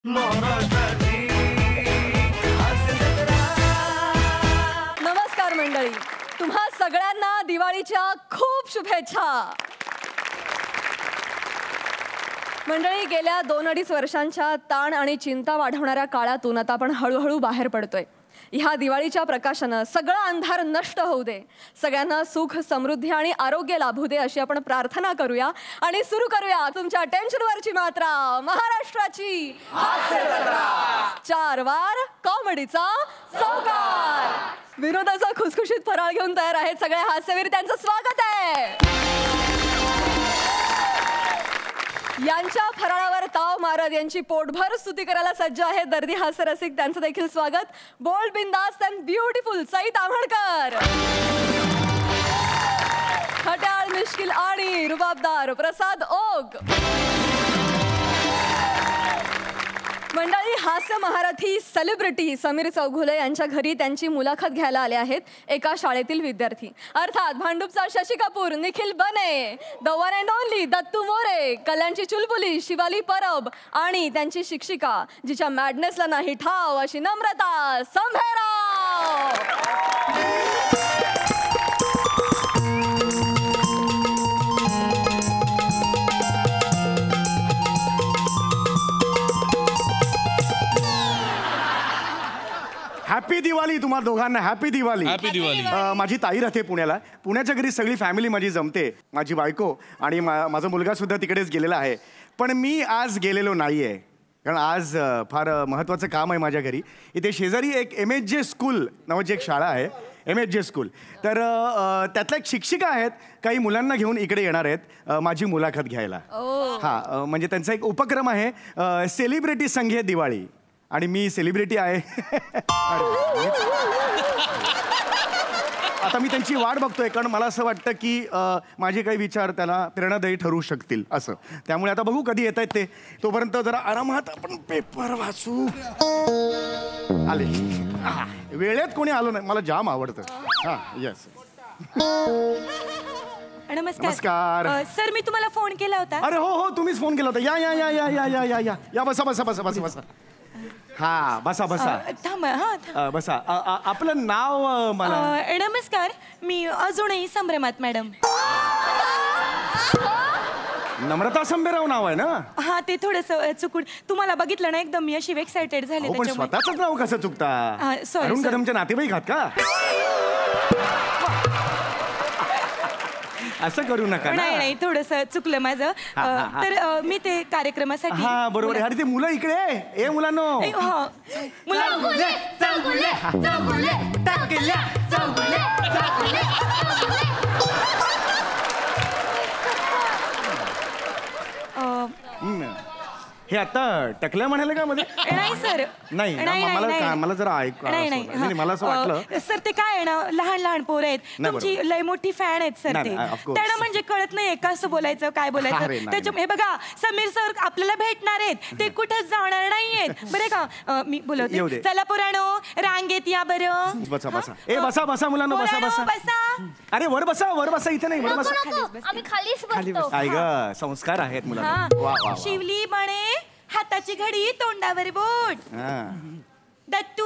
नमस्कार मंडळी, तुम्हा सगळ्यांना दिवाळीच्या खूप शुभेच्छा. मंडळी, गेल्या 2-2.5 वर्षांच्या ताण आणि चिंता वाढवणाऱ्या काळातून आता आपण हळूहळू बाहेर पडतोय. ह्या दिवाळीच्या प्रकाशानं सगळा अंधार नष्ट होऊ दे, सगळ्यांना सुख, समृद्धी आणि आरोग्य लाभू दे अशी आपण प्रार्थना करूया आणि सुरू करूया तुमच्या टेन्शनवरची मात्रा, महाराष्ट्राची हास्य जत्रा. 4 वार कॉमेडीचा चौकार. विनोदाचा खुसखुशीत फराळ घेऊन तयार आहेत सगळे हास्यवीर, त्यांचं स्वागत आहे. यांच्या फराळावर ताव मारत यांची पोटभर स्तुती करायला सज्ज आहे दर्दी हास्य रसिक, त्यांचं देखील स्वागत. बोल्ड, बिंदास अँड ब्युटिफुल सई ताम्हणकर. खट्याळ, मिश्किल आणि रुबाबदार प्रसाद ओक. मंडळी, हास्य महारथी सेलिब्रिटी समीर चौघुले यांच्या घरी त्यांची मुलाखत घ्यायला आले आहेत एका शाळेतील विद्यार्थी, अर्थात भांडूपचा शशी कपूर, निखिल बने, the one and only Dattu More, कल्याणची चुलबुली शिवाली परब आणि त्यांची शिक्षिका जिच्या मॅडनेसला नाही ठाव अशी नम्रता संभेराव. हॅपी दिवाळी तुम्हा दोघांना. हॅपी दिवाळी. हॅपी दिवाळी. माझी ताई राहते पुण्याला. पुण्याच्या घरी सगळी फॅमिली माझी जमते, माझी बायको आणि माझा मुलगा सुद्धा तिकडेच गेलेला आहे. पण मी आज गेलेलो नाही आहे, कारण आज फार महत्त्वाचं काम आहे माझ्या घरी. इथे शेजारी एक MHJ स्कूल नावाची एक शाळा आहे, MHJ स्कूल. तर त्यातल्या एक शिक्षिका आहेत, काही मुलांना घेऊन इकडे येणार आहेत माझी मुलाखत घ्यायला. हां, म्हणजे त्यांचा एक उपक्रम आहे, सेलिब्रिटी संघे दिवाळी, आणि मी सेलिब्रिटी आहे. आता मी त्यांची वाट बघतोय, कारण मला असं वाटतं की माझे काही विचार त्याला प्रेरणादायी ठरू शकतील असं. त्यामुळे आता बघू कधी येत आहेत ते. तोपर्यंत जरा आरामात आपण पेपर वाचू. आले. वेळेत कोणी आलो नाही, मला जाम आवडतं. हां, येस. नमस्कार सर, मी तुम्हाला फोन केला होता. अरे हो, तुम्हीच फोन केला होता. या या या या या या या या या बसा बसा बसा बसा बसा. हा, बसा बसा. थांबा. हा, बसा. आपलं नाव मला. नमस्कार, मी अजूनही संभ्रमात मॅडम. नम्रता संभेराव नाव आहे ना? हा, ते थोडस चुकून तुम्हाला बघितलं ना, एकदम मी अशी एक्साइटेड झाले. पण स्वतःच नाव कसं चुकता? सॉरी. अरुण कदमच्या नातेवाईक आहात का? असं करू नका. नाही नाही, थोडस चुकलं माझं. तर मी ते कार्यक्रमासाठी. हा, बरोबर. अरे ते मुलं इकडे. ए मुलांनो, हे आता टकल्या म्हणाले का मध्ये? नाही सर, नाही. मला जरा ऐक. नाही, मला असं वाटलं सर, ते काय आहे ना, लहान लहान पोरं आहेत, तुमची लय मोठी फॅन आहेत सर. ते त्यांना म्हणजे कळत नाही कसं बोलायचं, काय बोलायचं. त्याच्या हे बघा, समीर सर आपल्याला भेटणार आहेत, ते कुठेच जाणार नाहीयेत बरे का. मी बोलवते. चला पुराणो, रांगेत या बरं. बसा बसा. ए बसा बसा मुलांनो, बसा बसा बसा. अरे वर बसा, वर बसा. इथे नाही, वर बसा. आम्ही खालीच बसतो. काय ग, संस्कार आहेत मुलांना. वा वा. शिवली म्हणे हाताची घडी तोंडावर बोट, दत्तू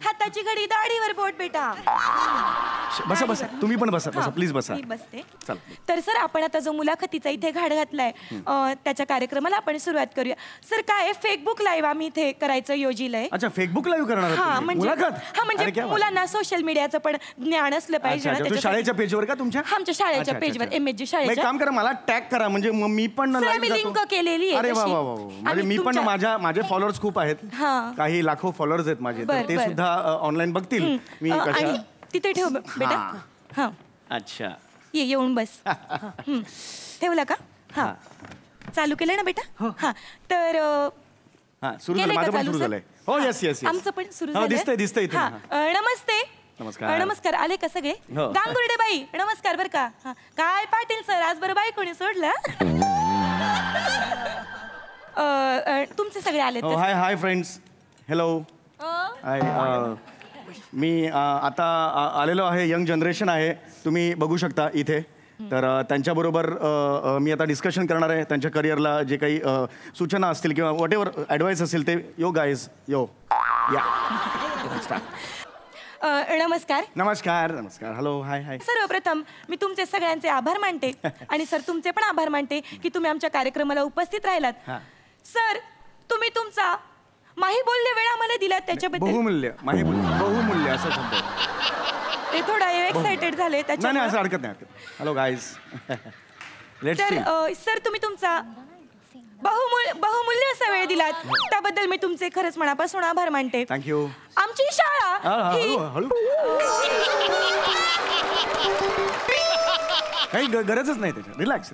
हाताची घडी दाढीवर बोट. बेटा बसा बसा. तुम्ही पण बसा बसा, प्लीज बसा. मी बसते. तर सर, आपण आता जो मुलाखतीचा इथे घाट घातलाय, त्याच्या कार्यक्रमाला आपण सुरुवात करूया. सर, काय फेसबुक लाईव्ह आम्ही इथे करायचं योजिलंय. अच्छा, फेसबुक लाईव्ह करणार? हा, म्हणजे मुलांना सोशल मीडियाचं पण ज्ञान असलं पाहिजे. शाळेच्या पेजवर का तुमच्या? आमच्या शाळेच्या पेजवर, MHJ शाळेच्या. काम करा, मला टॅग करा, म्हणजे मी पण लिंक केलेली आहे. अरे वा वा वा. म्हणजे मी पण, माझे फॉलोअर्स खूप आहेत, काही लाखो फॉलोअर्स आहेत माझे, ते सुद्धा ऑनलाईन बघतील. मी कशा तिथे ठेव बेटा. हा, अच्छा, येऊन बस. ठेवला का? हा, चालू केलं ना बेटा? हा, तर सुरू झालं. माझं पण सुरू झालंय. हो, येस येस. आमचं पण सुरू झालं. दिसतंय इथे. नमस्ते. नमस्कार. नमस्कार. आले का सगळे? गांगुर्डे बाई नमस्कार बर का. काय पाटील सर, आज बरं बाई कोणी सोडलं? तुमचे सगळे आले. हाय हाय फ्रेंड्स, हॅलो. हाय, मी आता आलेलो आहे. यंग जनरेशन आहे, तुम्ही बघू शकता इथे. तर त्यांच्याबरोबर मी आता डिस्कशन करणार आहे. त्यांच्या करिअरला जे काही सूचना असतील किंवा वॉट एव्हर ॲडवाईस असेल ते यो गाईज यो या. नमस्कार. नमस्कार. नमस्कार. हॅलो. हाय हाय. सर्वप्रथम मी तुमचे सगळ्यांचे आभार मानते आणि सर तुमचे पण आभार मानते की तुम्ही आमच्या कार्यक्रमाला उपस्थित राहिलात. सर तुम्ही तुमचा माहीबोल्य वेळ आम्हाला दिलात त्याच्याबद्दल. बहुमूल्य बहुमूल्य असं शब्द. ते थोडा एक्साइटेड झाले त्याच्या. नाही असं हरकत नाही. Hello guys. तर सर तुम्ही तुमचा बहुमूल्य असा वेळ दिलात त्याबद्दल मी तुमचे खरंच मनापासून आभार मानते. थँक्यू. आमची शाळा काही गरजच नाही त्याच्या. रिलॅक्स.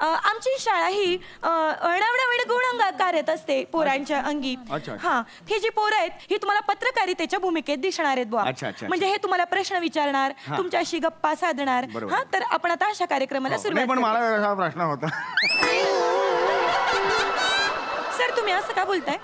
आमची शाळा ही नवनवीन गुण कार्यत असते पोरांच्या अंगी. हा ही जी पोरं आहेत ही तुम्हाला पत्रकारितेच्या भूमिकेत दिसणार आहेत बुवा. म्हणजे हे तुम्हाला प्रश्न विचारणार तुमच्याशी गप्पा साधणार. हा तर आपण आता अशा कार्यक्रमाला सुरुवात. पण मला हा प्रश्न होता. सर तुम्ही असं का बोलताय?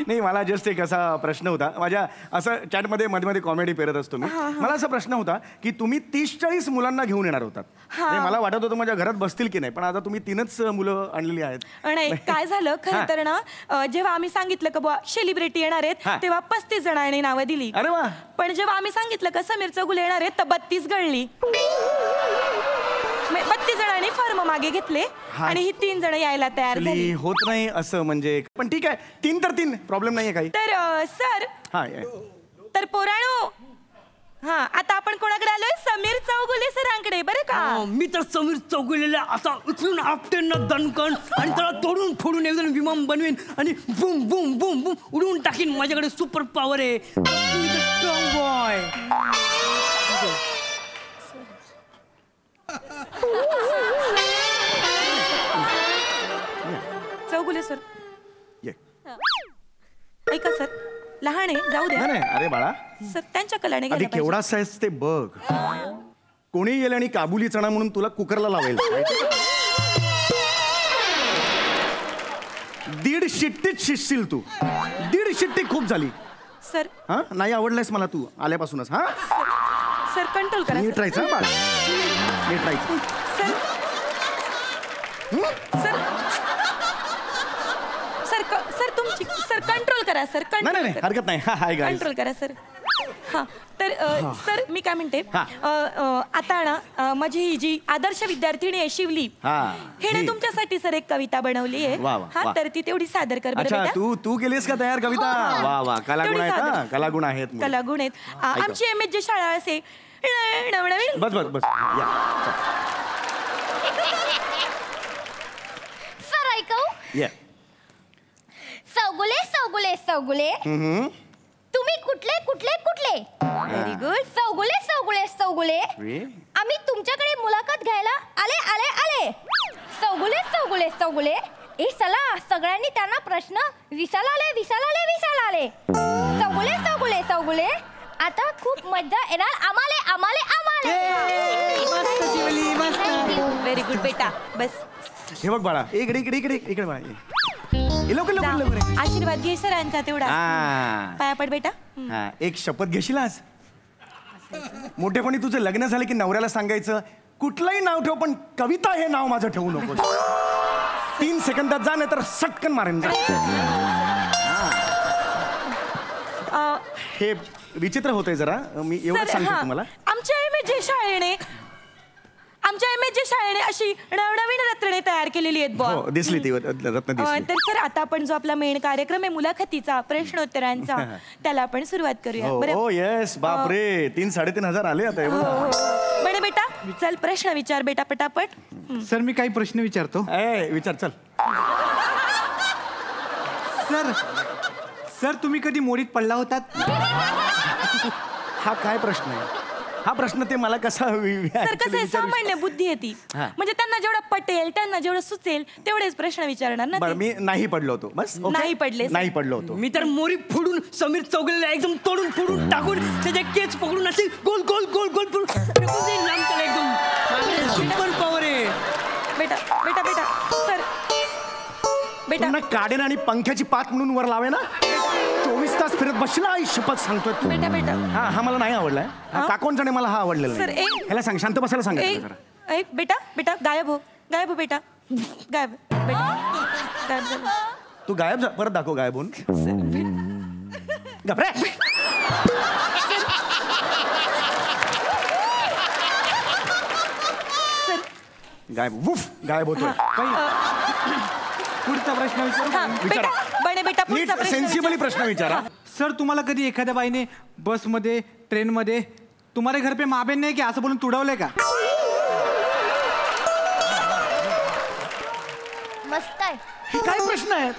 नाही मला जस्ट एक असा प्रश्न होता. माझ्या असं चॅटमध्ये मध्ये मध्ये कॉमेडी पेरत असतो मी. मला असा प्रश्न होता की तुम्ही 30-40 मुलांना घेऊन येणार होतात. मला वाटत होतं माझ्या घरात बसतील की नाही पण आता तुम्ही 3च मुलं आणलेली आहेत. नाही काय झालं खरं तर ना जेव्हा आम्ही सांगितलं का बुवा सेलिब्रिटी येणार आहेत तेव्हा 35 जणांनी नावं दिली. अरे वा. पण जेव्हा आम्ही सांगितलं का समीर चौगुले येणार आहेत तर 32 गळली. 32 जणांनी फॉर्म मागे घेतले आणि ही 3 जण यायला तयार झाली. होत नाही असं म्हणजे पण ठीक आहे 3 तर 3 प्रॉब्लेम नाहीये काही. तर सर तर पोराणो आता आपण कोणाकडे आलोय? समीर चौगुले सरांकडे. बरं का मी तर समीर चौगुलेला आता उचलून आपटेन दणकन आणि त्याला तोडून फोडून एकदम विमान बनवेन आणि बुम बुम बुम बुम उडवून टाकीन. माझ्याकडे सुपर पॉवर आहे. Strong boy. चौगुले सर ऐका सर लहान आहे जाऊ द्या. नाही अरे बाळा सर त्यांच्या कलाने आधी केवढा साईज ते बघ. कोणी गेले आणि काबुली चणा म्हणून तुला कुकरला लावेल. 1.5 शिट्टीत शिजशील तू. 1.5 शिट्टी खूप झाली. सर नाही आवडलंयस मला तू आल्यापासूनच. सर कंट्रोल करा. नीट राहायचं बाळा. नीट राहायचं. सर तुमची सर कंट्रोल करा सर. नाही हरकत नाही. Hi guys. कंट्रोल करा सर. तर सर मी काय म्हणते आता ना माझी ही जी आदर्श विद्यार्थिनी आहे शिवली हिने तुमच्यासाठी सर एक कविता बनवली आहे. तर ती तेवढी सादर कर बरं बेटा. तू केलीस का तयार कविता? वा वा कलागुण आहेत. कलागुण आहेत. कलागुण आहेत. आमची MH शाळा असे नवनवीन. बस बस बस सर ऐकू. चौगुले चौगुले चौगुले तुम्ही कुठले कुठले कुठले? Very good. चौगुले चौगुले चौगुले आम्ही तुमच्याकडे मुलाखत घ्यायला आले आले आले. चौगुले चौगुले चौगुले ए चला सगळ्यांनी त्यांना प्रश्न विचाराले. चौगुले चौगुले चौगुले आता खूप मजा येणार आम्हाले आम्हाले आम्हाले. व्हेरी गुड बेटा बस. हे बघ बाळा इकडे इकडे इकडे इकडे बाळा. आशीर्वाद घे सरांचा तेवढा. पाया पड बेटा. एक शपथ घेशील आज. मोठेपणी तुझं लग्न झालं की नवऱ्याला सांगायचं कुठलंही नाव ठेव पण कविता हे नाव माझं ठेवू नको. 3 सेकंदात जा नाही तर सटकन मारेन. हे विचित्र होतंय जरा. मी एवढं सांगतो तुम्हाला. आमच्या MH शाळेने अशी नवनवीन रत्ने तयार केलेली आहेत बुवा. दिसली ती रत्न दिसली. तर सर आता आपण जो आपला मेन कार्यक्रम आहे मुलाखतीचा प्रश्नोत्तरांचा त्याला आपण सुरुवात करूया. हो येस बापरे 3-3.5 हजार आले आता. बरं बेटा चल प्रश्न विचार बेटा पटापट. सर मी काही प्रश्न विचारतो. विचार चल. सर तुम्ही कधी मोरीत पडला होतात? हा काय प्रश्न आहे? हा प्रश्न ते मला कसा सर कसं सामान्य बुद्धी आहे ती. म्हणजे त्यांना जेवढं पटेल त्यांना जेवढं सुचेल तेवढेच प्रश्न विचारणार ना. मी नाही पडलो होतो. बस नाही पडले. नाही पडलो होतो. मी तर मोरी फोडून समीर चौगुलेला एकदम तोडून फोडून टाकून त्याचे केस पकडून असे गोल गोल गोल गोल एकदम सुपर पॉवर आहे. बेटा बेटा बेटा सर बेटा काढेन आणि पंख्याची पात म्हणून वर लावे ना. 24 तास फिरत बसला. आई शपथ सांगतोय बेटा बेटा. हा मला नाही आवडलाय. काकोंचा मला हा आवडलेला. ह्याला सांग शांत बसायला सांग. बेटा बेटा गायब हो बेटा गायब झालं. तू गायब परत दाखव गायब होऊन. घाबरे. गायब होतोय. पुढचा प्रश्न विचारा. बेटा पुढचा प्रश्न सेन्सिबली प्रश्न विचारा. सर तुम्हाला कधी एखाद्या बाईने बसमध्ये ट्रेनमध्ये तुम्हाला घर पे माँ बहन नाही की असं बोलून तुडवलंय का? मस्त आहे. हे काय प्रश्न आहेत?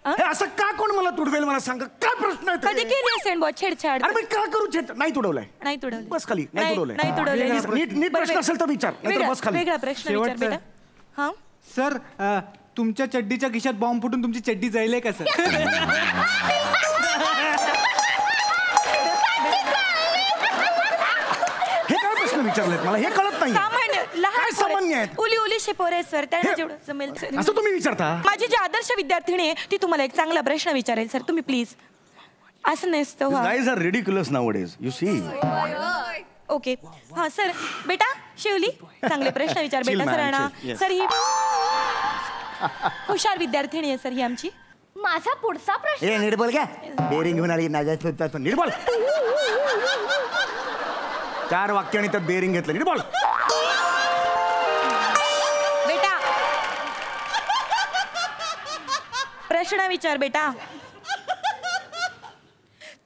हे असं का कोण मला तुडवेल मला सांगा. काय प्रश्न आहेत? कधी केली असेल बॉ छेडछाड? अरे मी का करू छेड? नाही तुडवलंय. नाही तुडवलं. बस खाली. नाही तुडवलंय. नाही तुडवलंय. नीट प्रश्न असेल तर विचार. नाही बस खाली. वेगळा प्रश्न विचार बेटा. हा सर तुमच्या चड्डीच्या खिशात बॉम्ब फुटून तुमची चड्डी जळले का सर? हे काय प्रश्न विचारलेत मला हे कळत नाही. सामान्य काय लहान सामान्य आहेत? उली शिपोर आहे सर त्यांना जेवढं जमेल असं तुम्ही विचारता. माझी जी आदर्श विद्यार्थिनी आहे ती तुम्हाला एक चांगला प्रश्न विचारेल सर तुम्ही प्लीज. असं नसतं. Guys are ridiculous nowadays you see. Okay हा सर बेटा शिवली चांगले प्रश्न विचार Chill, बेटा ma'am, सरांना. chill. Yes. सर ही हुशार विद्यार्थिनी आहे सर ही आमची. माझा पुढचा प्रश्न ए नीट बोल क्या बेरिंग घेऊन आली नागायचं नीट बोल. 4 वाक्य आणि त्यात बेरिंग घेतलं. नीट बोल. बेटा प्रश्न विचार बेटा.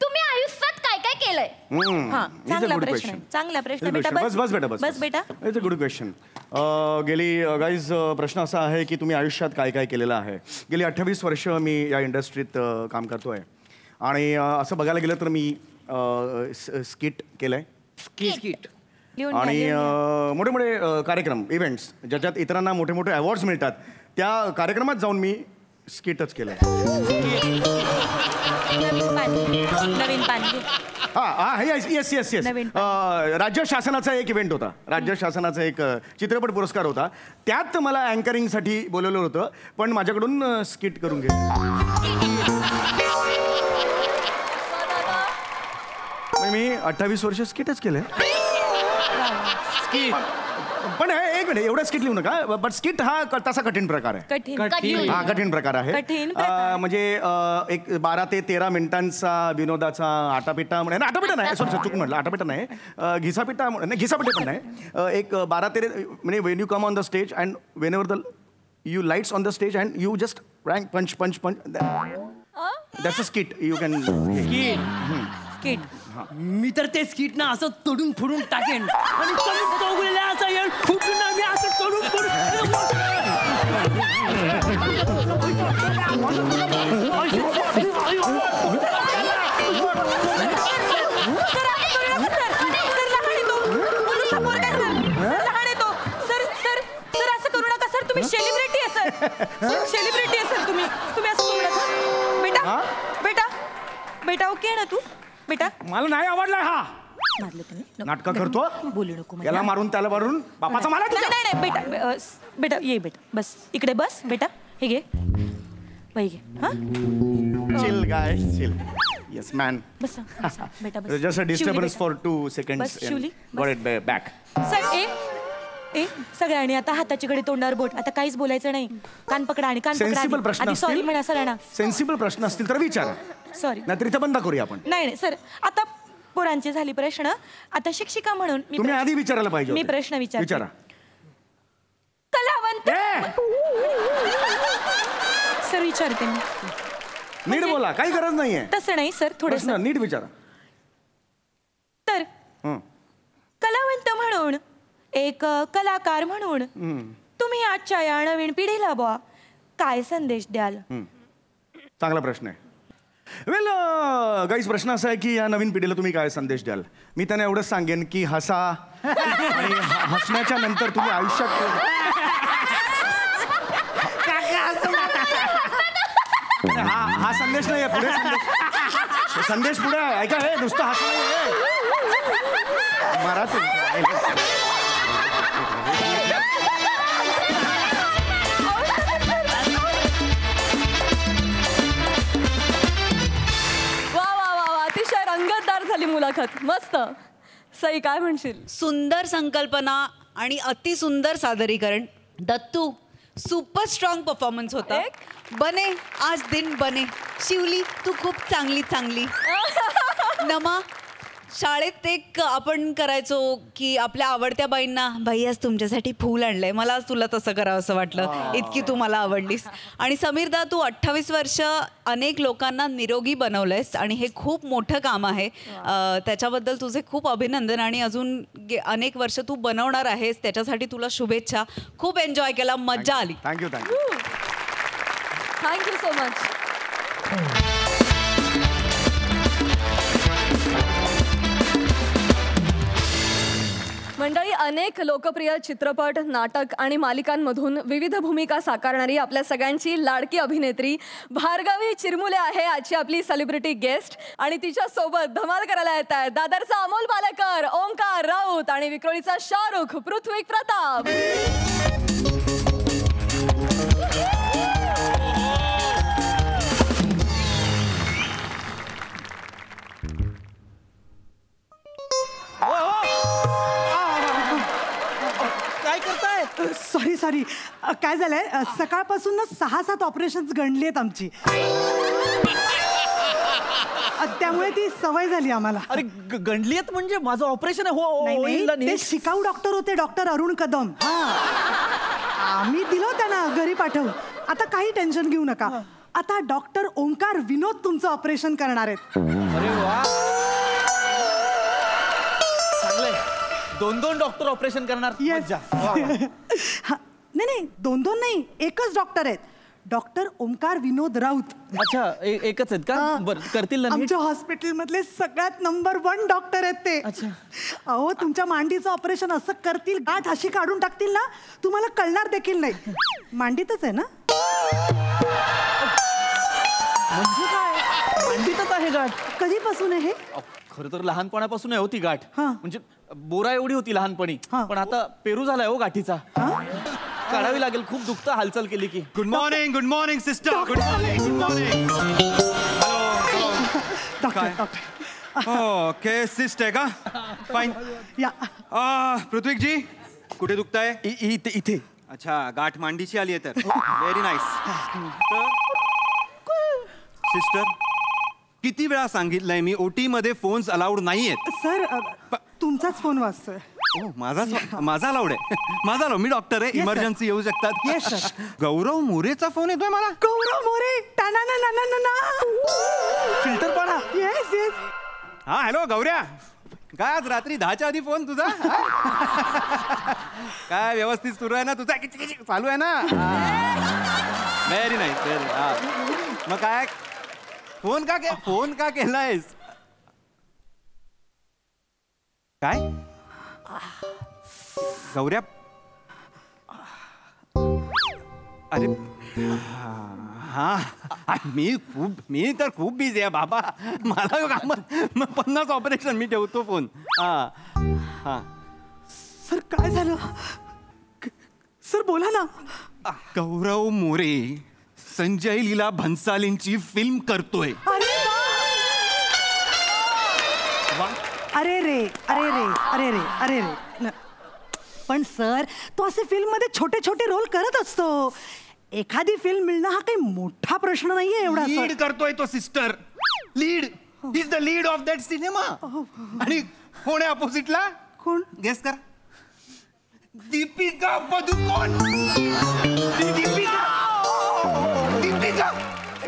तुम्ही आयुष्यात काय काय केलंय? हा चांगला प्रश्न बेटा. बस बेटा बस बेटा. It's a good question. गेली गाईज प्रश्न असा आहे की तुम्ही आयुष्यात काय काय केलेलं आहे. गेली 28 वर्ष मी या इंडस्ट्रीत काम करतोय आणि असं बघायला गेलं तर मी स्किट केलंय लिहून आणि घ्या. मोठे मोठे कार्यक्रम इव्हेंट्स ज्याच्यात इतरांना मोठे मोठे अवॉर्ड्स मिळतात त्या कार्यक्रमात जाऊन मी स्किटच केलंय. नवीन पानगी. हा येस येस येस. नवीन राज्य शासनाचा एक इव्हेंट होता. राज्य शासनाचा एक चित्रपट पुरस्कार होता. त्यात मला अँकरिंगसाठी बोलवलं होतं पण माझ्याकडून स्किट करून घे. मी 28 वर्ष स्किटच केलंय. पण एक मिनिट एवढं स्किट लिहू नका. बट स्किट हा तसा कठीण प्रकार आहे. कठीण प्रकार आहे. म्हणजे एक 12 ते 13 मिनिटांचा विनोदाचा आटापिटा आटापिटा नाही सॉरी चूक म्हटलं. आटापिटा नाही घिसापिटा नाही घिसापिटे पण नाही. एक 12-13 म्हणजे when you come on the stage and whenever the you lights on the stage and you just rank punch punch punch that's a skit you can. Skit मी तर ते स्किट ना असं तोडून फोडून टाकेन आणि चौगुलेला असं येऊन फुटून मी असं तोडून फोडून. तुम्ही सेलिब्रिटी आहे सर. सेलिब्रिटी आहे सर तुम्ही असं करू नका. बेटा बेटा बेटा ओके ना तू बेटा. मला नाही आवडला हा नाटक करतो. बोलू नको याला मारून त्याला मारून बापाचा मला. नाही बेटा बेटा ये बेटा बस इकडे बस बेटा. हे घे बाई घे. हा chill guy chill. Yes man. बस बेटा बस. Just a disturbance for 2 seconds. Got it back. Sir ए सगळ्यांनी आता हाताची कडे तोंडावर बोट. आता काहीच बोलायचं नाही. कान पकडा आणि कान पकडा आधी. सॉरी म्हणा सरांना. सेन्सिबल प्रश्न असतील तर विचारा. सॉरी नाहीतर इथं बंद करूया आपण. नाही सर आता पोरांची झाली प्रश्न. आता शिक्षिका म्हणून तुम्ही आधी विचारायला पाहिजे. मी प्रश्न विचारा. कलावंत सर विचारते मी. नीट बोला काही गरज नाहीये. तसं नाही सर थोडंसं नीट विचारा. तर कलावंत म्हणून एक कलाकार म्हणून तुम्ही आजच्या या नवीन पिढीला बुवा काय संदेश द्याल? चांगला प्रश्न आहे. वेल गाईज प्रश्न असा आहे की या नवीन पिढीला तुम्ही काय संदेश द्याल. मी त्यांना एवढंच सांगेन की हसा आणि हसण्याच्या नंतर तुम्ही आयुष्यात हा संदेश नाही आहे. पुढे संदेश पुढे ऐका. हे नुसतं हसणं मराठी. वा वा वा वा अतिशय रंगतदार झाली मुलाखत. मस्त. सई काय म्हणशील? सुंदर संकल्पना आणि अतिसुंदर सादरीकरण. दत्तू सुपर स्ट्रॉंग परफॉर्मन्स होता. बने आज दिन बने. शिवली तू खूप चांगली. नमा शाळेत एक आपण करायचो की आपल्या आवडत्या बाईंना बाई आज तुमच्यासाठी फूल आणलंय, मला आज तुला तसं करावं असं वाटलं, इतकी तू मला आवडलीस. आणि समीरदा तू 28 वर्ष अनेक लोकांना निरोगी बनवलंयस आणि हे खूप मोठं काम आहे. त्याच्याबद्दल तुझे खूप अभिनंदन आणि अजून अनेक वर्ष तू बनवणार आहेस, त्याच्यासाठी तुला शुभेच्छा. खूप एन्जॉय केला, मज्जा आली. Thank you so much. मंडळी, अनेक लोकप्रिय चित्रपट, नाटक आणि मालिकांमधून विविध भूमिका साकारणारी आपल्या सगळ्यांची लाडकी अभिनेत्री भार्गवी चिरमुले आहे आजची आपली सेलिब्रिटी गेस्ट. आणि तिच्या सोबत धमाल करायला येत आहेत दादरचा अमोल पालेकर, ओंकार राऊत आणि विक्रोळीचा शाहरुख पृथ्वी प्रताप. सॉरी काय झालंय, सकाळपासून ना 6-7 ऑपरेशन्स गणली आहेत आमची, त्यामुळे ती सवय झाली आम्हाला. अरे गणली आहेत म्हणजे माझं ऑपरेशन आहे. ते शिकाऊ डॉक्टर होते, डॉक्टर अरुण कदम. आम्ही दिलो त्यांना घरी पाठवून. आता काही टेन्शन घेऊ नका, आता डॉक्टर ओंकार विनोद तुमचं ऑपरेशन करणार आहेत. अरे वा, चांगलंय. 2 डॉक्टर ऑपरेशन करणार. नाही 2 नाही, एकच डॉक्टर आहेत, डॉक्टर ओंकार विनोद राऊत. अच्छा, एकच आहेत का? बरं, करतील ना. आमच्या हॉस्पिटल मधले सगळ्यात नंबर 1 डॉक्टर आहेत ते. अहो, तुमच्या मांडीचं ऑपरेशन असं करतील, गाठ अशी काढून टाकतील ना, तुम्हाला कळणार देखील नाही. मांडीतच आहे ना? म्हणजे काय मांडीतच आहे गाठ? कधीपासून आहे? खरं तर लहानपणापासून आहे होती गाठ. म्हणजे बोरा एवढी होती लहानपणी, पण आता पेरू झालाय हो गाठीचा. काढावी लागेल, खूप दुखतं हालचाल केली की. Good morning sister. Good morning. Okay, cyst आहे का? फाईन. पृथ्वी जी कुठे दुखताय? इथे. अच्छा, गाठ मांडीची आली आहे तर. Very nice. सिस्टर, किती वेळा सांगितलंय मी, ओटी मध्ये फोन्स अलाउड नाहीयेत. सर, तुमचाच फोन वाजतोय. माझा अलाउड आहे. माझा अलाउड. मी डॉक्टर आहे, इमर्जन्सी येऊ शकतात. गौरव मोरेचा फोन येतोय मला. गौरव मोरे? फिल्टर पाडा. येस. हा, हॅलो गौऱ्या. काय आज रात्री 10च्या आधी फोन तुझा? काय व्यवस्थित सुरू आहे ना तुझा? चालू आहे ना? Very nice. मग काय फोन का केलायस? काय गौऱ्या? अरे मी तर खूप बिझी आहे बाबा. मला काम 50 ऑपरेशन. मी ठेवतो फोन. सर, काय झालं? सर, बोला ना. गौरव मोरे संजय लीला भन्सालींची फिल्म करतोय. अरे रे. पण सर, तो असे फिल्म मध्ये छोटे छोटे रोल करत असतो. एखादी फिल्म मिळणं हा काही मोठा प्रश्न नाहीये. एवढा लीड करतोय तो sister. Lead. Is the lead of that cinema. आणि कोण आहे अपोजिटला? कोण? गेस कर. दीपिका पदुकोण.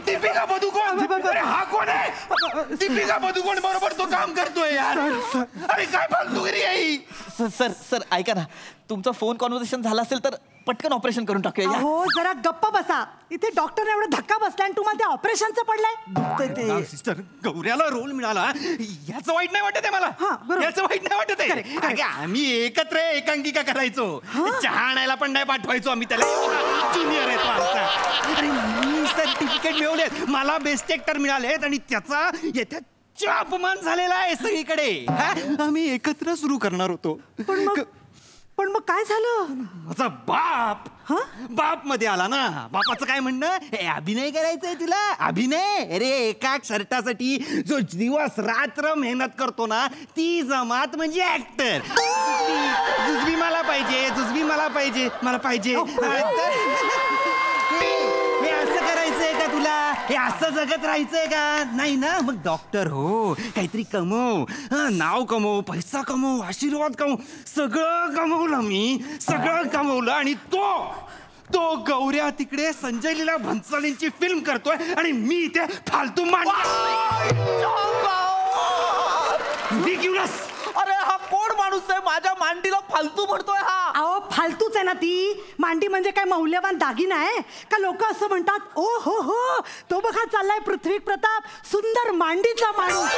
दीपिका पदुकोण. अरे हा कोण आहे? दीपिका पदुकोण बरोबर तो काम करतोय यार. अरे काय फालतूगिरी आहे. सर ऐका ना, तुमचा फोन कॉन्व्हर्सेशन झाला असेल तर पटकन ऑपरेशन करून टाकूया. हो, जरा गप्पा बसा. इथे डॉक्टर एवढा धक्का बसलाय आणि तुम्हाला त्या ऑपरेशनचं पडलंय. सिस्टर, गौऱ्याला रोल मिळाला याचं वाईट नाही वाटत आहे मला. याचं वाईट नाही वाटत आहे. आम्ही एकत्र एकांकिका करायचो. चहा आणायला पण नाही पाठवायचो आम्ही त्याला. ज्युनियर आहे तो आमचा. अरे मी सर्टिफिकेट मिळवले, मला बेस्ट ऍक्टर मिळालेत आणि त्याचा येत्या अपमान झालेला आहे सगळीकडे. आम्ही एकत्र सुरू करणार होतो. पण मग काय झालं? माझा बाप बाप मध्ये आला ना. बापाचं काय म्हणणं, हे अभिनय करायचंय तुला, अभिनय. अरे एका शर्टासाठी जो दिवस रात्र मेहनत करतो ना, ती जमात म्हणजे ऍक्टर. जुजबी मला पाहिजे, जुजबी मला पाहिजे, मला पाहिजे. हे असं करायचंय का तुला, हे असं जगत राहायचंय का? नाही ना, मग डॉक्टर हो, काहीतरी कमव, नाव कमव, पैसा कमव, आशीर्वाद कमव. सगळं कमवलं मी, सगळं कमवलं. आणि तो गौऱ्या तिकडे संजय लीला भन्सालींची फिल्म करतोय आणि मी इथे फालतू अरे हा कोण माणूस आहे, माझ्या मांडीला फालतू म्हणतोय हा? अहो फालतूच आहे ना ती. मांडी म्हणजे काय मौल्यवान दागिना आहे का? लोक असं म्हणतात, ओ हो तो बघा चाललाय पृथ्वी प्रताप, सुंदर मांडीचा माणूस.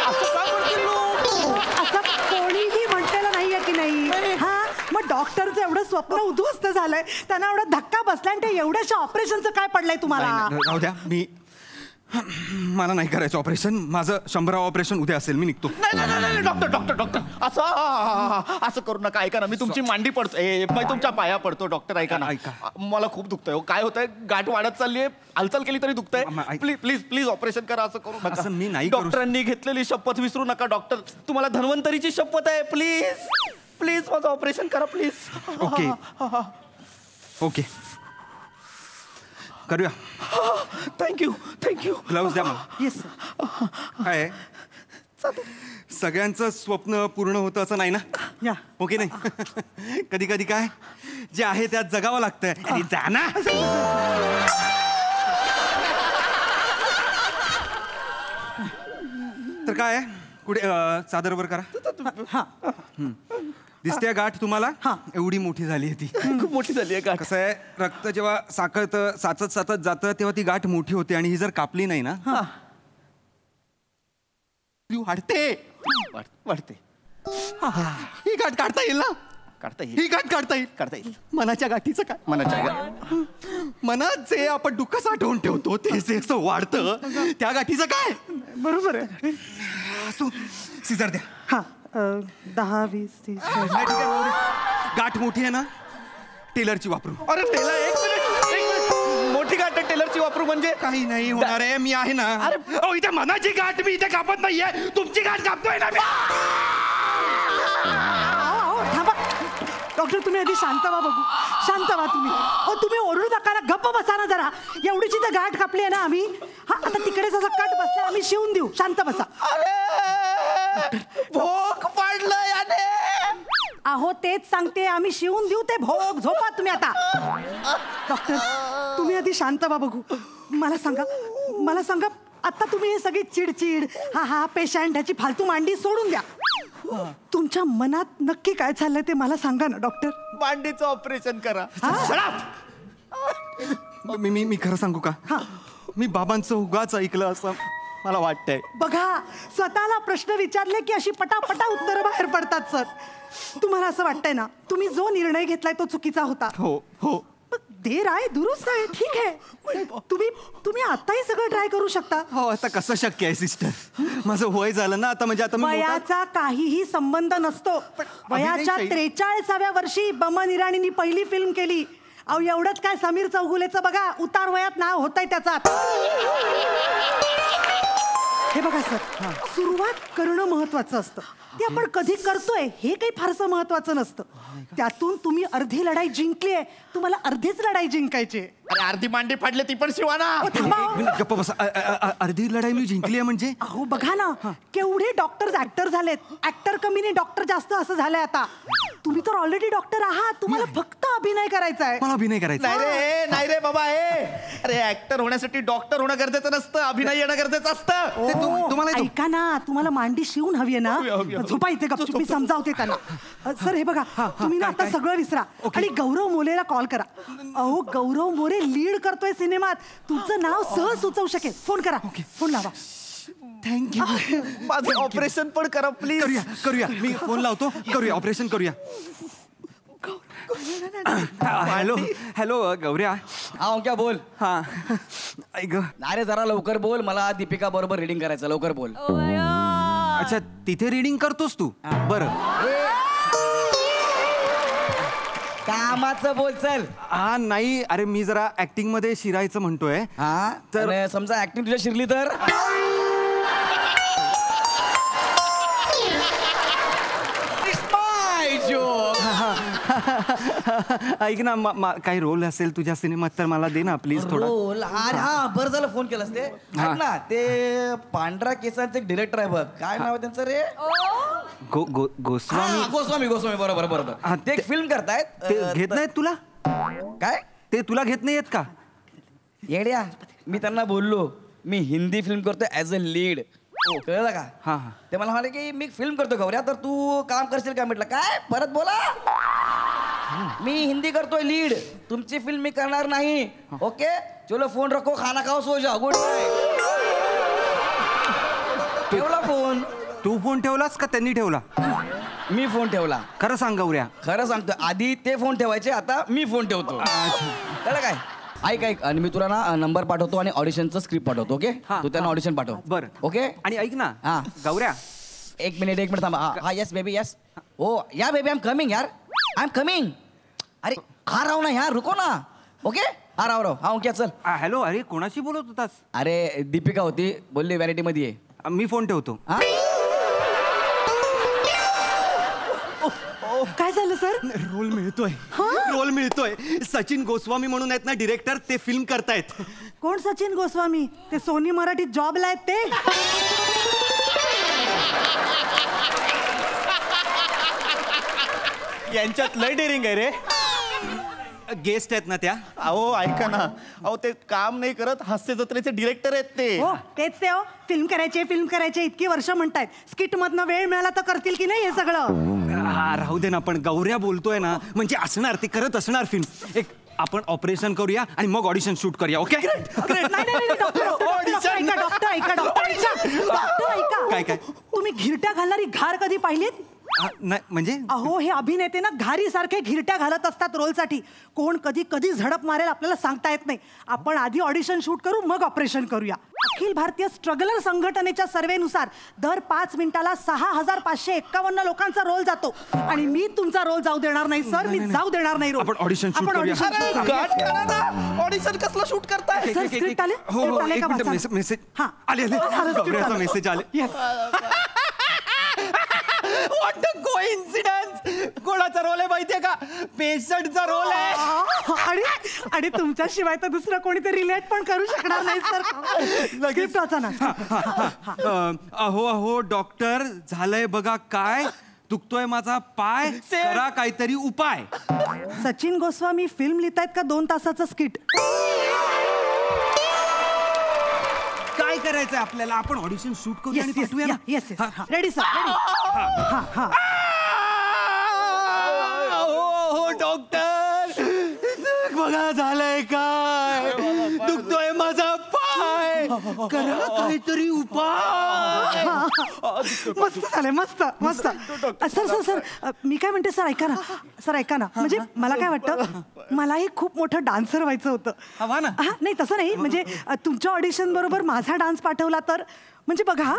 असं काय म्हणतील लोक? असं कोणीही म्हटलेलं नाहीये की नाही. हा, मग डॉक्टरचं एवढं स्वप्न उद्ध्वस्त झालंय, त्यांना एवढा धक्का बसलाय, आणि ते एवढ्याशा ऑपरेशनचं काय पडलंय तुम्हाला? राहू द्या, मला नाही करायचं ऑपरेशन. माझं 100 ऑपरेशन उद्या असेल, मी निघतो. नाही डॉक्टर असं करू नका. ऐका ना, मी तुमची मांडी पडतो, मी तुमच्या पाया पडतो डॉक्टर. ऐका ना, मला खूप दुखतंय. काय होतंय, गाठ वाढत चाललीये, हालचाल केली तरी दुखतंय. प्लीज ऑपरेशन करा. असं करू नका. मी नाही. डॉक्टरांनी घेतलेली शपथ विसरू नका डॉक्टर. तुम्हाला धन्वंतरीची शपथ आहे. प्लीज माझं ऑपरेशन करा प्लीज. ओके करूया. थँक्यू. ग्लव्स द्या मला. येस. काय सगळ्यांचं स्वप्न पूर्ण होतं असं नाही ना? या. ओके नाही. कधी कधी काय जे आहे त्यात जगावं लागतंय. जा ना. तर काय कुठे चादरवर करा. दिसते गाठ तुम्हाला? एवढी मोठी झाली आहे ती. खूप मोठी झाली आहे गाठ. कसं आहे, रक्त जेव्हा साचत जातं तेव्हा ती गाठ मोठी होते, आणि ही जर कापली नाही ना ती वाढते. ही गाठ काढता येईल ना? ही गाठ काढता येईल. मनाच्या गाठीचं काय? मनात जे आपण दुःख साठवून ठेवतो ते जे असं वाढतं, त्या गाठीचं काय? बरोबर आहे. सिझर द्या. 10, 20, 30. गाठ मोठी आहे ना, टेलरची वापरू. अरे टेलर, एक मिनिट. मोठी गाठ टेलरची वापरू म्हणजे? काही नाही होणार आहे, मी आहे ना. अरे इथे मनाची गाठ मी इथे कापत नाहीये, तुमची गाठ कापतोय ना मी. थांबा डॉक्टर, तुम्ही आधी शांत व्हा बघू. शांत व्हा तुम्ही. तुम्ही ओरडू नका ना, गप्प बसा ना जरा. एवढीची तर गाठ कापली आहे ना आम्ही. आता तिकडेच असं कट बसला, आम्ही शिवून देऊ. शांत बसा. भोग पाडलं याने. अहो तेच सांगते, आम्ही शिवून देऊ ते भोग. झोपा तुम्ही आता. डॉक्टर तुम्ही आधी शांत व्हा बघू. मला सांगा आता तुम्ही हे सगळी चिडचिड, हा पेशंट, ह्याची फालतू मांडी सोडून द्या. तुमच्या मनात नक्की काय चाललंय ते मला सांगा ना डॉक्टर. मांडीचं ऑपरेशन करा. मी खरं सांगू का? मी बाबांचं उगाच ऐकलं असं मला वाटतंय. बघा, स्वतःला प्रश्न विचारले की अशी पटापटा उत्तरं बाहेर पडतात सर. तुम्हाला असं वाटतंय ना, तुम्ही जो निर्णय घेतलाय तो चुकीचा होता. हो. देर आहे दुरुस्त आहे, ठीक आहे. तुम्ही आताही सगळं ट्राय करू शकता. हो, आता कसं शक्य आहे सिस्टर? माझं वय झालं ना आता, म्हणजे आता वयाचा काहीही संबंध नसतो. वयाच्या 43व्या वर्षी बमन इराणींनी पहिली फिल्म केली. अहो एवढंच काय, समीर चौगुलेचं बघा, उतार वयात नाव होतंय त्याचा. हे बघा सर, सुरुवात करणं महत्वाचं असतं. ते आपण कधी करतोय हे काही फारसं महत्वाचं नसतं. त्यातून तुम्ही अर्धी लढाई जिंकली आहे, तुम्हाला अर्धीच लढाई जिंकायची. अरे अर्धी मांडी फाडली ती पण शिवाना. गप्प बसा. अर्धी लढाई मी जिंकली आहे म्हणजे? अहो बघा ना, केवढे डॉक्टर्स ऍक्टर झालेत. ऍक्टर कमी नाही, डॉक्टर जास्त असं झालंय आता. तुम्ही तर ऑलरेडी डॉक्टर आहात, तुम्हाला फक्त अभिनय करायचा आहे. मला अभिनय करायचा नाही रे बाबा. अरे ऍक्टर होण्यासाठी डॉक्टर होणं गरजेचं नसतं, अभिनय येणं गरजेचं असतं. तुम्हाला ऐका ना, तुम्हाला मांडी शिवून हवी आहे ना. झोपा इथे गपचूप, मी समजावते त्यांना. सर हे बघा, तुम्ही ना आता सगळं विसरा आणि गौरव मोरेला कॉल करा. अहो गौरव मोरे लीड करतोय सिनेमात, तुमचं नाव सहज सुचवू शकेल. फोन करा. फोन लावा. थँक्यू. माझं ऑपरेशन पण करा प्लीज. करूया. मी फोन लावतो. करूया ऑपरेशन करूया. हॅलो गौऱ्या. हा क्या बोल. हा ऐक, अरे जरा लवकर बोल, मला दीपिका बरोबर रीडिंग करायचं. लवकर बोल. अच्छा तिथे रीडिंग करतोस तू? बरं कामाचं बोल चल. हा नाही अरे मी जरा ऍक्टिंग मध्ये शिरायचं म्हणतोय. हा तर समजा ऍक्टिंग तुझ्या शिरली तर ऐक ना काही रोल असेल तुझ्या सिनेमात तर मला दे ना प्लीज थोडा रोल. हा बरं झालं फोन केलास ते. ऐक ना ते पांढरा केसांचे एक डिरेक्टर आहे बघ, काय नाव आहे त्यांचं रे? गोस्वामी. गोस्वामी बरोबर. ते एक फिल्म करतायत. ते घेत नाहीत तुला? काय ते तुला घेत नाहीयेत का? येड्या मी त्यांना बोललो मी हिंदी फिल्म करतोय ऍज अ लीड. कळलं का? हा ते मला म्हणाले की मी फिल्म करतो गौऱ्या तर तू काम करशील का? म्हटलं काय परत बोला. मी हिंदी करतोय लीड, तुमची फिल्म मी करणार नाही. ओके चलो फोन रखो खाना खाओ सो जाओ. Good night. ठेवला फोन. तू फोन ठेवलास का त्यांनी ठेवला? मी फोन ठेवला. खरं सांग गौऱ्या. खरं सांगतो आधी ते फोन ठेवायचे आता मी फोन ठेवतो. कळलं काय? ऐक आणि मी तुला ना नंबर पाठवतो आणि ऑडिशनचं स्क्रिप्ट पाठवतो. ओके तू त्यांना ऑडिशन पाठव. बरं ओके. आणि ऐक ना हा गौऱ्या एक मिनिट थांबा. हा yes baby yes. Oh yeah baby I am coming यार, आय एम कमिंग. अरे हा राव ना यार रुको ना. ओके हा राव हा ओके चल. हॅलो अरे कोणाशी बोलत होतास? अरे दीपिका होती बोलली व्हॅनिटी मध्ये ये. मी फोन ठेवतो. काय झालं सर? रोल मिळतोय. सचिन गोस्वामी म्हणून आहेत ना डिरेक्टर, ते फिल्म करतायत. कोण सचिन गोस्वामी? ते सोनी मराठीत जॉबला आहेत ते? यांच्यात लय डेअरिंग आहे रे. गेस्ट आहेत ना त्या. अहो ऐका ना, अहो ते काम नाही करत, हास्य जत्रेचे डिरेक्टर आहेत ते. हो तेच ते. हो फिल्म करायचे इतकी वर्ष म्हणतायत. स्किट मधनं वेळ मिळाला तर करतील की नाही हे सगळं? राहू दे ना, पण गौऱ्या बोलतोय ना म्हणजे असणार, ते करत असणार फिल्म. एक आपण ऑपरेशन करूया आणि मग ऑडिशन शूट करूया. ओके डॉक्टर ऐका. काय तुम्ही घिरट्या घालणारी घार कधी पाहिलीत? नाही म्हणजे अहो हे अभिनेते ना घारी सारखे घिरट्या घालत असतात रोलसाठी. कोण कधी झडप मारेल आपल्याला सांगता येत नाही. आपण आधी ऑडिशन शूट करू मग ऑपरेशन करूया. अखिल भारतीय स्ट्रगलर संघटनेच्या सर्वेनुसार दर 5 मिनिटाला 6551 लोकांचा रोल जातो आणि मी तुमचा रोल जाऊ देणार नाही सर. मी जाऊ देणार नाही रोल. आपण ऑडिशन शूट करूया. ऑडिशन कसलं शूट करताय? स्क्रिप्ट आले? मेसेज आले. मेसेज आले. What a coincidence. कोणाचा रोल आहे माहितीये का? पेशंटचा रोल आहे. आणि तुमच्याशिवाय तर दुसरं कोणीतरी रिलेट पण करू शकणार नाही सर. लगेच अहो डॉक्टर झालंय बघा काय. दुखतोय माझा पाय, करा काहीतरी उपाय. सचिन गोस्वामी फिल्म लिहितायत का 2 तासाचं स्किट? काय करायचंय आपल्याला? आपण ऑडिशन शूट करूया आणि पाठवूया. Yes ready sir. हो डॉक्टर बघा झालंय काय. दुखतोय माझा पाय, करा काहीतरी उपाय. मस्त झालंय. मस्त सर मी काय म्हणते सर ऐका ना म्हणजे मला काय वाटतं मलाही खूप मोठं डान्सर व्हायचं होतं. नाही तसं नाही म्हणजे तुमच्या ऑडिशन बरोबर माझा डान्स पाठवला तर म्हणजे बघा